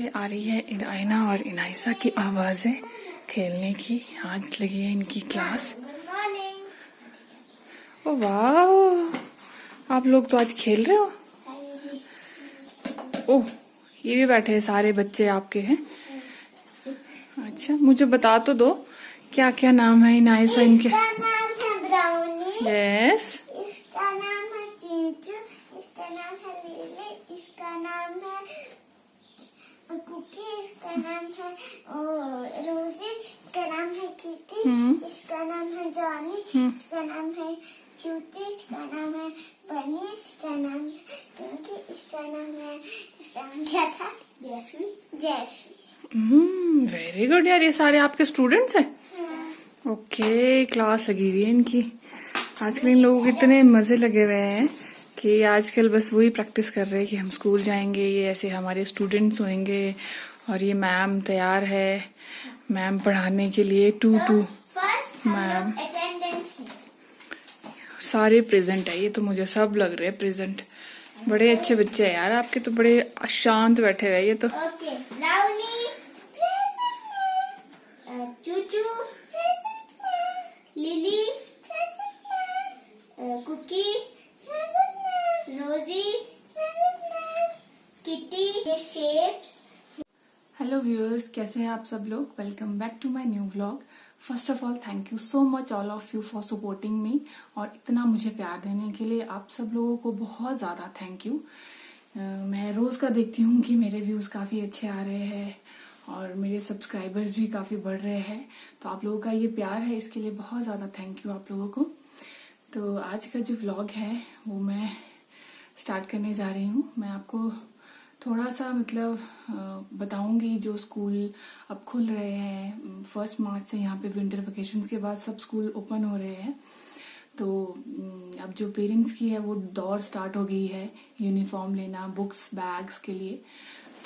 से आ रही है इनायना और इनायसा की आवाजें खेलने की। आज लगी है इनकी क्लास। ओ वाह, आप लोग तो आज खेल रहे हो। ओह, ये भी बैठे हैं, सारे बच्चे आपके हैं। अच्छा, मुझे बता तो दो क्या क्या नाम है इनायसा इनके। इसका नाम है ब्राउनी। यस। इसका नाम है चीचू। इसका नाम है लिली। इसका नाम है कुकी। इसका नाम है रोजी। इसका नाम है किटी। इसका नाम है जॉनी। इसका नाम है चूटी। इसका नाम है बनी। इसका नाम है पिंकी। इसका नाम क्या था? जैस्वी। वेरी गुड यार, ये सारे आपके स्टूडेंट्स हैं। ओके, क्लास लगी हुई है इनकी। आजकल इन लोगों को इतने मजे लगे हुए हैं कि आजकल बस वही प्रैक्टिस कर रहे हैं कि हम स्कूल जाएंगे, ये ऐसे हमारे स्टूडेंट्स होंगे। और ये मैम तैयार है, मैम पढ़ाने के लिए। टू मैम सारे प्रेजेंट है। ये तो मुझे सब लग रहे हैं प्रेजेंट। बड़े अच्छे बच्चे हैं यार आपके, तो बड़े शांत बैठे हुए। ये तो ओके, ब्राउनी प्रेजेंट, चूचू present, Lily present, Cookie present, Rosie present, Kitty. ये शेप्स। हेलो व्यूअर्स, कैसे हैं आप सब लोग। Welcome back to my new vlog. First of all thank you so much all of you for supporting me, और इतना मुझे प्यार देने के लिए आप सब लोगों को बहुत ज़्यादा थैंक यू। मैं रोज़ का देखती हूँ कि मेरे व्यूज़ काफ़ी अच्छे आ रहे हैं और मेरे सब्सक्राइबर्स भी काफ़ी बढ़ रहे हैं। तो आप लोगों का ये प्यार है, इसके लिए बहुत ज़्यादा थैंक यू आप लोगों को। तो आज का जो व्लॉग है वो मैं स्टार्ट करने जा रही हूँ। मैं आपको थोड़ा सा बताऊंगी जो स्कूल अब खुल रहे हैं। 1 मार्च से यहाँ पे विंटर वेकेशंस के बाद सब स्कूल ओपन हो रहे हैं। तो अब जो पेरेंट्स की है वो दौड़ स्टार्ट हो गई है यूनिफॉर्म लेना, बुक्स, बैग्स के लिए।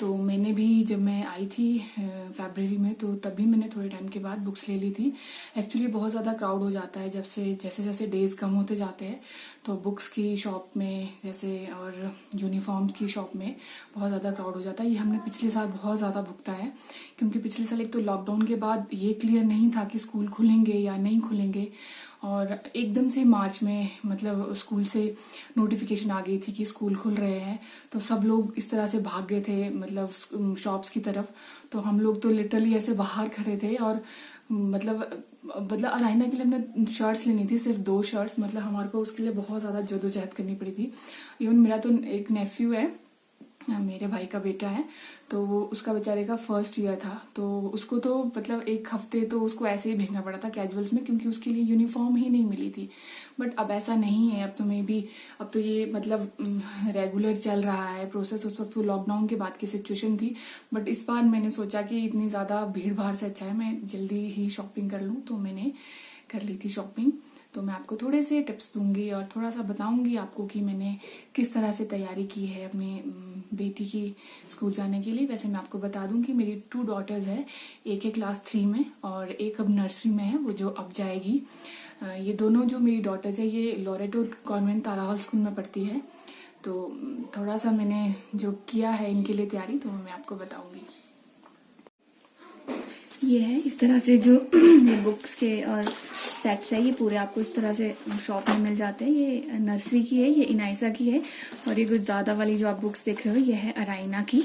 तो मैंने भी जब मैं आई थी फरवरी में, तो तभी मैंने थोड़े टाइम के बाद बुक्स ले ली थी। एक्चुअली बहुत ज़्यादा क्राउड हो जाता है जैसे जैसे डेज कम होते जाते हैं, तो बुक्स की शॉप में जैसे और यूनिफॉर्म की शॉप में बहुत ज़्यादा क्राउड हो जाता है। ये हमने पिछले साल बहुत ज़्यादा भुगता है, क्योंकि पिछले साल एक तो लॉकडाउन के बाद ये क्लियर नहीं था कि स्कूल खुलेंगे या नहीं खुलेंगे, और एकदम से मार्च में स्कूल से नोटिफिकेशन आ गई थी कि स्कूल खुल रहे हैं। तो सब लोग इस तरह से भाग गए थे शॉप्स की तरफ। तो हम लोग तो लिटरली ऐसे बाहर खड़े थे, और अलाइना के लिए हमने शर्ट्स लेनी थी, सिर्फ 2 शर्ट्स। हमारे को उसके लिए बहुत ज़्यादा जद्दोजहद करनी पड़ी थी। इवन मेरा तो एक नेफ्यू है, मेरे भाई का बेटा है, तो वो उसका बेचारे का फर्स्ट ईयर था। तो उसको तो 1 हफ्ते तो उसको ऐसे ही भेजना पड़ा था कैजुअल्स में, क्योंकि उसके लिए यूनिफॉर्म ही नहीं मिली थी। बट अब ऐसा नहीं है। अब तो ये रेगुलर चल रहा है प्रोसेस। उस वक्त वो लॉकडाउन के बाद की सिचुएशन थी। बट इस बार मैंने सोचा कि इतनी ज़्यादा भीड़ भाड़ से अच्छा है मैं जल्दी ही शॉपिंग कर लूँ, तो मैंने कर ली थी शॉपिंग। तो मैं आपको थोड़े से टिप्स दूंगी और थोड़ा सा बताऊंगी आपको कि मैंने किस तरह से तैयारी की है अपनी बेटी की स्कूल जाने के लिए। वैसे मैं आपको बता दूं कि मेरी 2 डॉटर्स है, एक है क्लास 3 में और एक अब नर्सरी में है, वो जो अब जाएगी। ये दोनों जो मेरी डॉटर्स है ये लोरेटो कॉन्वेंट तारा हॉल स्कूल में पढ़ती है। तो थोड़ा सा मैंने जो किया है इनके लिए तैयारी, तो मैं आपको बताऊंगी। ये है इस तरह से जो बुक्स के और सेट्स है, ये पूरे आपको इस तरह से शॉप में मिल जाते हैं। ये नर्सरी की है, ये इनायसा की है, और ये कुछ ज़्यादा वाली जो आप बुक्स देख रहे हो ये है अराइना की।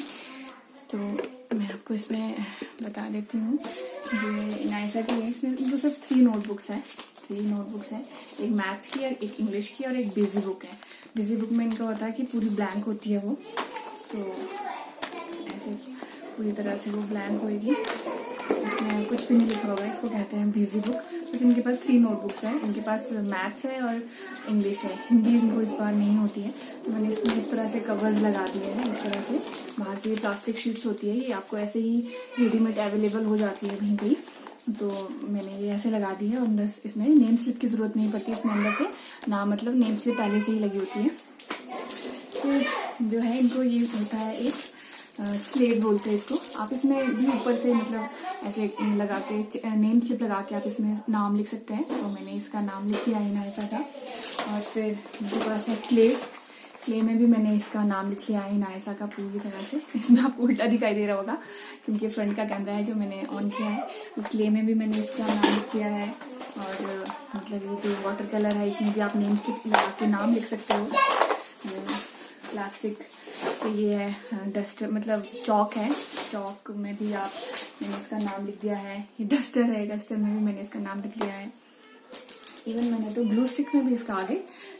तो मैं आपको इसमें बता देती हूँ, ये इनायसा की है। इसमें तो सिर्फ 3 नोटबुक्स है, 3 नोटबुक्स है। एक मैथ्स की और एक इंग्लिश की और एक बिजी बुक है। बिजी बुक में इनका होता है कि पूरी ब्लैंक होती है वो, तो ऐसे पूरी तरह से वो ब्लैंक होगी, इसमें कुछ भी नहीं लिखा होगा। इसको कहते हैं बिजी बुक। बस इनके पास 3 नोटबुक्स हैं। इनके पास मैथ्स है और इंग्लिश है, हिंदी इनको इस बार नहीं होती है। तो मैंने इसमें इस तरह से कवर्स लगा दिए हैं। इस तरह से बाहर से ये प्लास्टिक शीट्स होती है, ये आपको ऐसे ही रेडीमेड अवेलेबल हो जाती है कहीं कहीं। तो मैंने ये ऐसे लगा दी है, और अंदर इसमें नेम स्लिप की जरूरत नहीं पड़ती। इसमें अंदर से नेम स्लिप पहले से ही लगी होती है। तो जो है इनको ये होता है एक स्लेट बोलते हैं इसको। आप इसमें भी ऊपर से ऐसे लगा के नेम स्लिप लगा के आप इसमें नाम लिख सकते हैं। तो मैंने इसका नाम लिख दिया इनायसा का। और फिर मेरे पास है क्ले। क्ले में भी मैंने इसका नाम लिख लिया है इनायसा का पूरी तरह से। इसमें आपको उल्टा दिखाई दे रहा होगा क्योंकि फ्रंट का कैमरा है जो मैंने ऑन किया है। तो क्ले में भी मैंने इसका नाम लिख दिया है। और मतलब ये जो वाटर कलर है इसमें भी आप नेम स्लिप लगा के नाम लिख सकते हो। प्लास्टिक तो ये है डस्टर, मतलब चौक है, चौक में भी आप मैंने इसका नाम लिख दिया है। ये डस्टर है, डस्टर में भी मैंने इसका नाम लिख दिया है। इवन मैंने तो ग्लू स्टिक में भी इसका आगे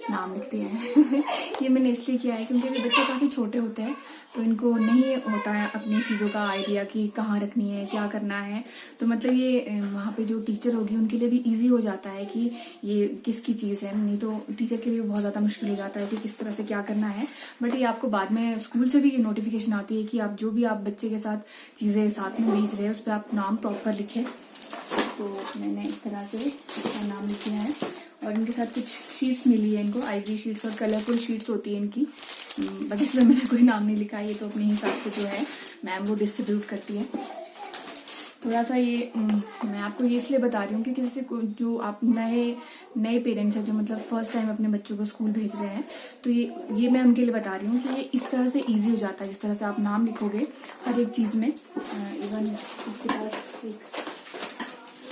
नाम लिख दिया है। ये मैंने इसलिए किया है क्योंकि अभी बच्चे काफ़ी छोटे होते हैं तो इनको नहीं होता है अपनी चीज़ों का आइडिया कि कहाँ रखनी है, क्या करना है। तो मतलब ये वहाँ पे जो टीचर होगी उनके लिए भी इजी हो जाता है कि ये किसकी चीज़ है। नहीं तो टीचर के लिए बहुत ज़्यादा मुश्किल हो जाता है कि किस तरह से क्या करना है। बट ये आपको बाद में स्कूल से भी ये नोटिफिकेशन आती है कि आप जो भी आप बच्चे के साथ चीज़ें साथ में भेज रहे हैं उस पर आप नाम प्रॉपर लिखें। तो मैंने इस तरह से इसका नाम लिखा है। और इनके साथ कुछ शीट्स मिली है इनको, आइवरी शीट्स और कलरफुल शीट्स होती है इनकी। बट इसमें मैंने कोई नाम नहीं लिखा है, ये तो अपने हिसाब से जो है मैम वो डिस्ट्रीब्यूट करती है। थोड़ा सा ये मैं आपको ये इसलिए बता रही हूँ कि किसी को जो आप नए पेरेंट्स हैं जो मतलब फर्स्ट टाइम अपने बच्चों को स्कूल भेज रहे हैं, तो ये मैं उनके लिए बता रही हूँ कि ये इस तरह से इजी हो जाता है जिस तरह से आप नाम लिखोगे हर एक चीज़ में। इवन उसके पास एक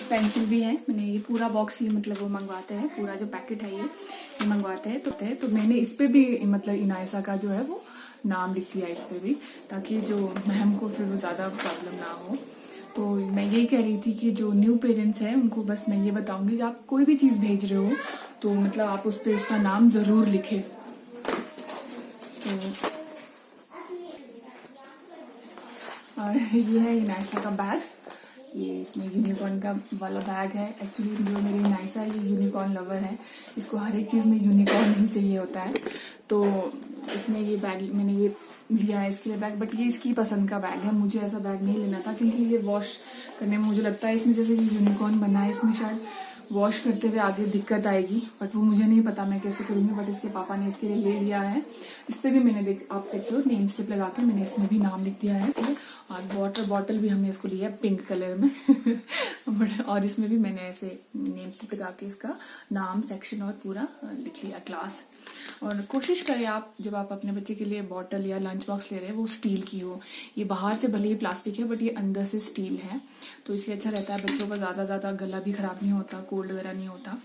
पेंसिल भी है। मैंने ये पूरा बॉक्स ही मतलब वो मंगवाते हैं, पूरा जो पैकेट है ये मंगवाते हैं। तो मैंने इस पे भी मतलब इनायसा का जो है वो नाम लिख दिया इस पे भी, ताकि जो मैम को फिर वो ज़्यादा प्रॉब्लम ना हो। तो मैं यही कह रही थी कि जो न्यू पेरेंट्स हैं उनको बस मैं ये बताऊंगी, जब आप कोई भी चीज़ भेज रहे हो तो मतलब आप उस पर उसका नाम ज़रूर लिखें। तो और ये है इनायसा का बैग। ये इसमें यूनिकॉर्न का वाला बैग है। एक्चुअली जो मेरी इनायसा है ये यूनिकॉर्न लवर है, इसको हर एक चीज़ में यूनिकॉर्न ही चाहिए होता है। तो इसमें ये बैग मैंने ये लिया है इसके लिए बैग, बट ये इसकी पसंद का बैग है। मुझे ऐसा बैग नहीं लेना था क्योंकि ये वॉश करने में मुझे लगता है इसमें जैसे ये यूनिकॉर्न बना है इसमें शायद वॉश करते हुए आगे दिक्कत आएगी, बट वो मुझे नहीं पता मैं कैसे करूंगी। बट इसके पापा ने इसके लिए ले लिया है। इस पर भी मैंने आप देखते हो नेम स्लिप लगा के मैंने इसमें भी नाम लिख दिया है। और वाटर बॉटल भी हमने इसको लिया है पिंक कलर में। और इसमें भी मैंने ऐसे नेम स्लिप लगा के इसका नाम, सेक्शन और पूरा लिख लिया, क्लास। और कोशिश करें आप जब आप अपने बच्चे के लिए बॉटल या लंच बॉक्स ले रहे हैं वो स्टील की हो। ये बाहर से भले ही प्लास्टिक है बट ये अंदर से स्टील है, तो इसलिए अच्छा रहता है। बच्चों का ज़्यादा गला भी खराब नहीं होता, कोल्ड वगैरह नहीं होता।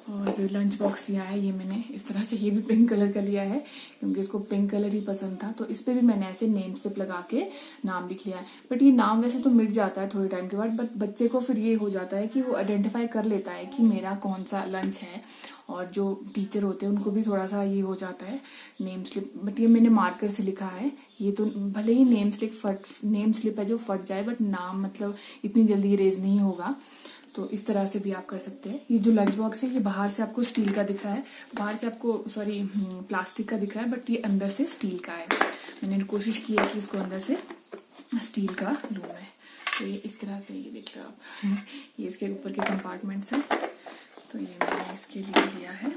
और लंच बॉक्स लिया है ये मैंने इस तरह से, ये भी पिंक कलर का लिया है क्योंकि इसको पिंक कलर ही पसंद था। तो इस पे भी मैंने ऐसे नेम स्लिप लगा के नाम लिख लिया है। बट ये नाम वैसे तो मिट जाता है थोड़े टाइम के बाद, बट बच्चे को फिर ये हो जाता है कि वो आइडेंटिफाई कर लेता है कि मेरा कौन सा लंच है। और जो टीचर होते हैं उनको भी थोड़ा सा ये हो जाता है नेम स्लिप। बट ये मैंने मार्कर से लिखा है। ये तो भले ही नेम स्लिप है जो फट जाए, बट नाम मतलब इतनी जल्दी इरेज नहीं होगा। तो इस तरह से भी आप कर सकते हैं। ये जो लंच बॉक्स है ये बाहर से आपको स्टील का दिख रहा है, बाहर से आपको प्लास्टिक का दिख रहा है, बट ये अंदर से स्टील का है। मैंने कोशिश की है कि इसको अंदर से स्टील का लूँ मैं। तो ये इस तरह से ये देख रहे हो आप, ये इसके ऊपर के कंपार्टमेंट्स हैं। तो ये मैंने इसके लिए लिया है।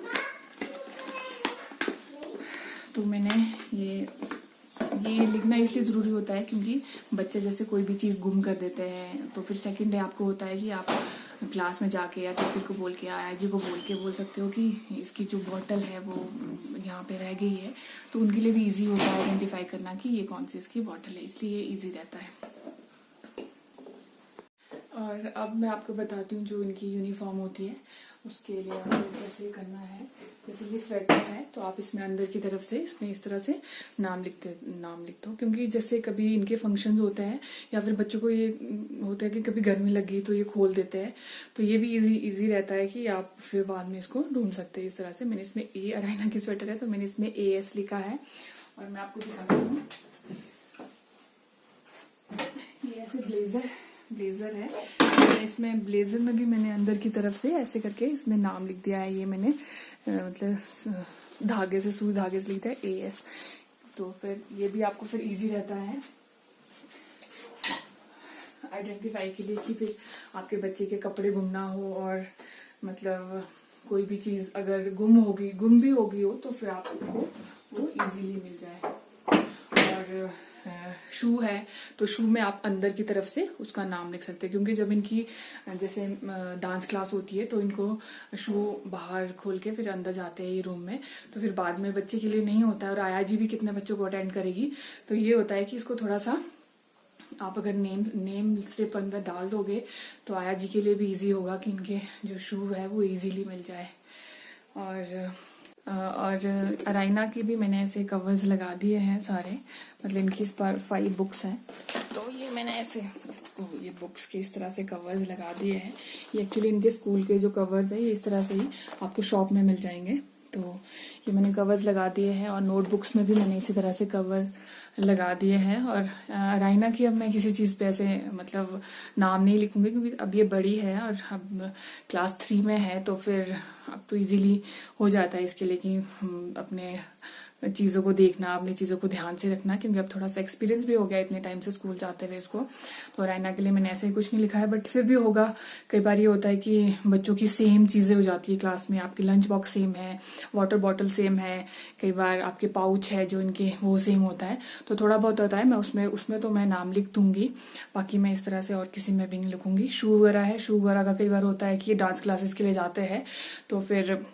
तो मैंने ये लिखना इसलिए ज़रूरी होता है क्योंकि बच्चे जैसे कोई भी चीज़ गुम कर देते हैं तो फिर सेकंड डे आपको होता है कि आप क्लास में जाके या टीचर को बोल के या आईजी को बोल सकते हो कि इसकी जो बॉटल है वो यहाँ पे रह गई है। तो उनके लिए भी इजी होता है आइडेंटिफाई करना कि ये कौन सी इसकी बॉटल है, इसलिए इजी रहता है। और अब मैं आपको बताती हूँ जो इनकी यूनिफॉर्म होती है उसके लिए आपको कैसे करना है। जैसे ये स्वेटर है तो आप इसमें अंदर की तरफ से इसमें इस तरह से नाम लिखते हो, क्योंकि जैसे कभी इनके फंक्शंस होते हैं या फिर बच्चों को ये होता है कि कभी गर्मी लग गई तो ये खोल देते हैं। तो ये भी इजी रहता है कि आप फिर बाद में इसको ढूंढ सकते हैं। इस तरह से मैंने इसमें अराइना की स्वेटर है तो मैंने इसमें AS लिखा है। और मैं आपको दिखाती हूँ, ये ऐसे ब्लेजर है। इसमें ब्लेजर में भी मैंने अंदर की तरफ से ऐसे करके इसमें नाम लिख दिया है। ये मैंने मतलब धागे से सुई धागे से लिखा है AS। तो फिर ये भी आपको फिर इजी रहता है आइडेंटिफाई के लिए कि फिर आपके बच्चे के कपड़े गुम ना हो, और मतलब कोई भी चीज अगर गुम भी होगी हो तो फिर आपको वो इजीली मिल जाए। और शू है तो शू में आप अंदर की तरफ से उसका नाम लिख सकते हैं, क्योंकि जब इनकी जैसे डांस क्लास होती है तो इनको शू बाहर खोल के फिर अंदर जाते हैं ये रूम में, तो फिर बाद में बच्चे के लिए नहीं होता है। और आया जी भी कितने बच्चों को अटेंड करेगी, तो ये होता है कि इसको थोड़ा सा आप अगर नेम स्लिप अंदर डाल दोगे तो आया जी के लिए भी इजी होगा कि इनके जो शू है वो इजीली मिल जाए। और अराइना की भी मैंने ऐसे कवर्स लगा दिए हैं सारे, मतलब इनकी इस बार 5 बुक्स हैं, तो ये मैंने ऐसे इसको ये बुक्स के इस तरह से कवर्स लगा दिए हैं। ये एक्चुअली इनके स्कूल के जो कवर्स हैं ये इस तरह से ही आपको शॉप में मिल जाएंगे, तो ये मैंने कवर्स लगा दिए हैं। और नोटबुक्स में भी मैंने इसी तरह से कवर्स लगा दिए हैं। और राइना की अब मैं किसी चीज़ पे ऐसे मतलब नाम नहीं लिखूंगी, क्योंकि अब ये बड़ी है और अब क्लास 3 में है, तो फिर अब तो इजीली हो जाता है इसके लिए कि अपने चीज़ों को देखना, अपनी चीज़ों को ध्यान से रखना, क्योंकि अब थोड़ा सा एक्सपीरियंस भी हो गया इतने टाइम से स्कूल जाते हुए इसको। तो रायना के लिए मैंने ऐसे ही कुछ नहीं लिखा है, बट फिर भी होगा। कई बार ये होता है कि बच्चों की सेम चीज़ें हो जाती है क्लास में, आपकी लंच बॉक्स सेम है, वाटर बॉटल सेम है, कई बार आपके पाउच है जो इनके वो सेम होता है, तो थोड़ा बहुत होता है। मैं उसमें तो मैं नाम लिख दूंगी, बाकी मैं इस तरह से और किसी में भी नहीं लिखूंगी। शू वगैरह है, शू वगैरह का कई बार होता है कि डांस क्लासेस के लिए जाते हैं तो फिर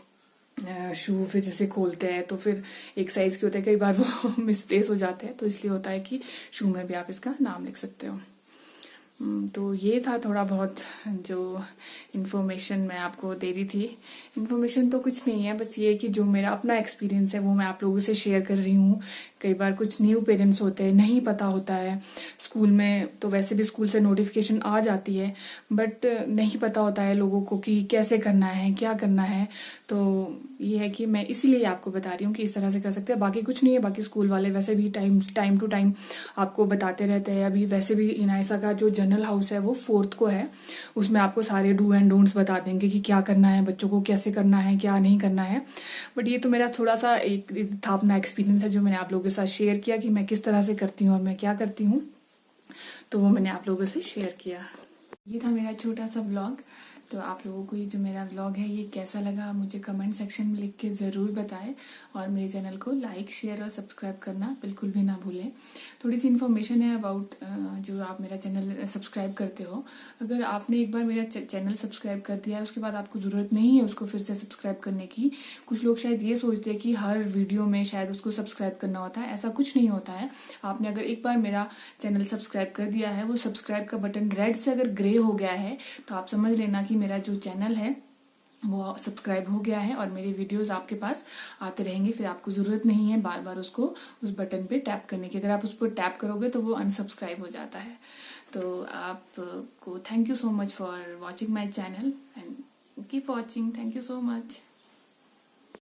शू फिर जैसे खोलते हैं तो फिर एक साइज के होते हैं, कई बार वो मिसप्लेस हो जाते हैं, तो इसलिए होता है कि शू में भी आप इसका नाम लिख सकते हो। तो ये था थोड़ा बहुत जो इन्फॉर्मेशन मैं आपको दे रही थी। इन्फॉर्मेशन तो कुछ नहीं है, बस ये कि जो मेरा अपना एक्सपीरियंस है वो मैं आप लोगों से शेयर कर रही हूँ। कई बार कुछ न्यू पेरेंट्स होते हैं, नहीं पता होता है, स्कूल में तो वैसे भी स्कूल से नोटिफिकेशन आ जाती है, बट नहीं पता होता है लोगों को कि कैसे करना है, क्या करना है। तो ये है कि मैं इसीलिए आपको बता रही हूँ कि इस तरह से कर सकते हैं, बाकी कुछ नहीं है। बाकी स्कूल वाले वैसे भी टाइम टू टाइम आपको बताते रहते हैं। अभी वैसे भी इनायसा का जो जनरल हाउस है वो 4th को है, उसमें आपको सारे डू एंड डोंट्स बता देंगे कि क्या करना है, बच्चों को कैसे करना है, क्या नहीं करना है। बट ये तो मेरा थोड़ा सा एक था अपना एक्सपीरियंस है जो मैंने आप लोगों के साथ शेयर किया कि मैं किस तरह से करती हूँ और मैं क्या करती हूँ, तो वो मैंने आप लोगों से शेयर किया। ये था मेरा छोटा सा व्लॉग। तो आप लोगों को ये जो मेरा व्लॉग है ये कैसा लगा मुझे कमेंट सेक्शन में लिख के ज़रूर बताएं, और मेरे चैनल को लाइक शेयर और सब्सक्राइब करना बिल्कुल भी ना भूलें। थोड़ी सी इन्फॉर्मेशन है अबाउट जो आप मेरा चैनल सब्सक्राइब करते हो, अगर आपने एक बार मेरा चैनल सब्सक्राइब कर दिया है उसके बाद आपको ज़रूरत नहीं है उसको फिर से सब्सक्राइब करने की। कुछ लोग शायद ये सोचते हैं कि हर वीडियो में शायद उसको सब्सक्राइब करना होता है, ऐसा कुछ नहीं होता है। आपने अगर एक बार मेरा चैनल सब्सक्राइब कर दिया है, वो सब्सक्राइब का बटन रेड से अगर ग्रे हो गया है तो आप समझ लेना कि मेरा जो चैनल है वो सब्सक्राइब हो गया है और मेरी वीडियोस आपके पास आते रहेंगे। फिर आपको जरूरत नहीं है बार बार उसको उस बटन पे टैप करने की। अगर आप उस पर टैप करोगे तो वो अनसब्सक्राइब हो जाता है। तो आपको thank you so much for watching my channel and keep watching. Thank you so much.